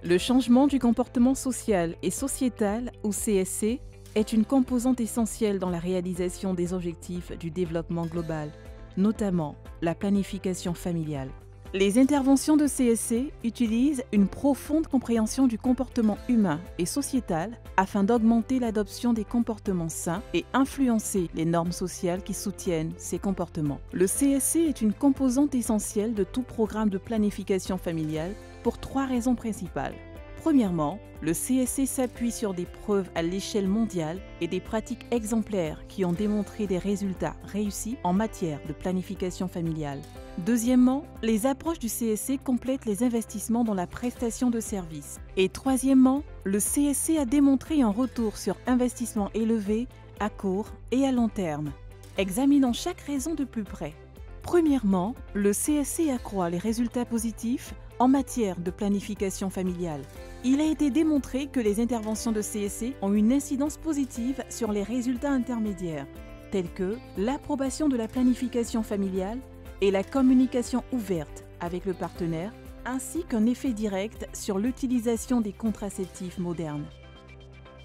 Le changement du comportement social et sociétal, ou CSC, est une composante essentielle dans la réalisation des objectifs du développement global, notamment la planification familiale. Les interventions de CSC utilisent une profonde compréhension du comportement humain et sociétal afin d'augmenter l'adoption des comportements sains et influencer les normes sociales qui soutiennent ces comportements. Le CSC est une composante essentielle de tout programme de planification familiale pour 3 raisons principales. Premièrement, le CSC s'appuie sur des preuves à l'échelle mondiale et des pratiques exemplaires qui ont démontré des résultats réussis en matière de planification familiale. Deuxièmement, les approches du CSC complètent les investissements dans la prestation de services. Et troisièmement, le CSC a démontré un retour sur investissement élevé à court et à long terme. Examinons chaque raison de plus près. Premièrement, le CSC accroît les résultats positifs en matière de planification familiale. Il a été démontré que les interventions de CSC ont une incidence positive sur les résultats intermédiaires, tels que l'approbation de la planification familiale et la communication ouverte avec le partenaire, ainsi qu'un effet direct sur l'utilisation des contraceptifs modernes.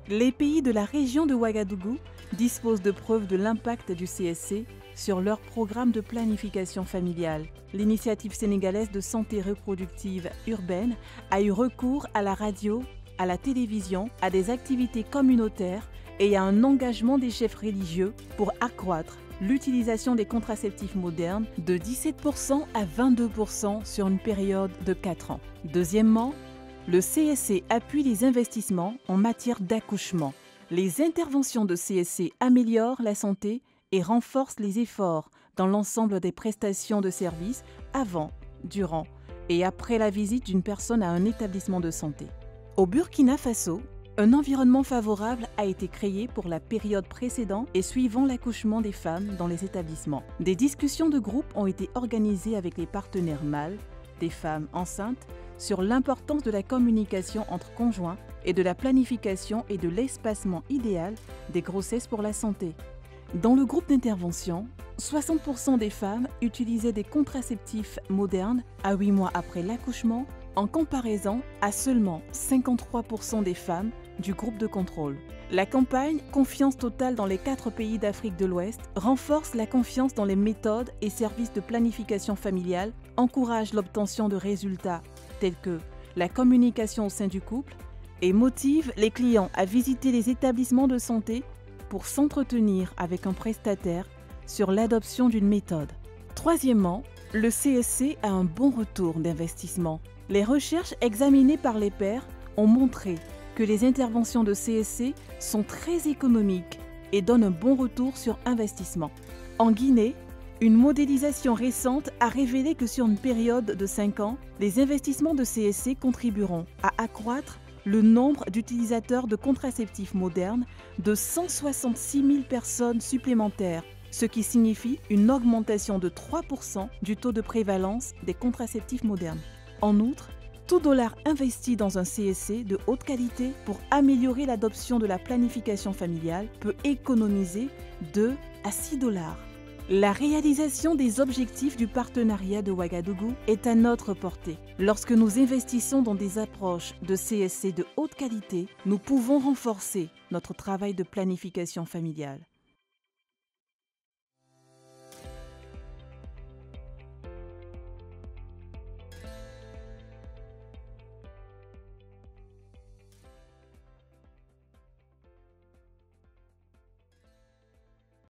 Les pays de la région de Ouagadougou disposent de preuves de l'impact du CSC sur leur programme de planification familiale. L'initiative sénégalaise de santé reproductive urbaine a eu recours à la radio, à la télévision, à des activités communautaires et à un engagement des chefs religieux pour accroître l'utilisation des contraceptifs modernes de 17% à 22% sur une période de 4 ans. Deuxièmement, le CSC appuie les investissements en matière d'accouchement. Les interventions de CSC améliorent la santé et renforcent les efforts dans l'ensemble des prestations de services avant, durant et après la visite d'une personne à un établissement de santé. Au Burkina Faso, un environnement favorable a été créé pour la période précédant et suivant l'accouchement des femmes dans les établissements. Des discussions de groupe ont été organisées avec les partenaires mâles, des femmes enceintes, sur l'importance de la communication entre conjoints et de la planification et de l'espacement idéal des grossesses pour la santé. Dans le groupe d'intervention, 60% des femmes utilisaient des contraceptifs modernes à 8 mois après l'accouchement, en comparaison à seulement 53% des femmes du groupe de contrôle. La campagne « Confiance totale dans les 4 pays d'Afrique de l'Ouest » renforce la confiance dans les méthodes et services de planification familiale, encourage l'obtention de résultats tels que la communication au sein du couple et motive les clients à visiter les établissements de santé pour s'entretenir avec un prestataire sur l'adoption d'une méthode. Troisièmement, le CSC a un bon retour d'investissement. Les recherches examinées par les pairs ont montré que les interventions de CSC sont très économiques et donnent un bon retour sur investissement. En Guinée, une modélisation récente a révélé que sur une période de 5 ans, les investissements de CSC contribueront à accroître le nombre d'utilisateurs de contraceptifs modernes de 166 000 personnes supplémentaires, ce qui signifie une augmentation de 3% du taux de prévalence des contraceptifs modernes. En outre, tout dollar investi dans un CSC de haute qualité pour améliorer l'adoption de la planification familiale peut économiser 2 à 6 dollars. La réalisation des objectifs du partenariat de Ouagadougou est à notre portée. Lorsque nous investissons dans des approches de CSC de haute qualité, nous pouvons renforcer notre travail de planification familiale.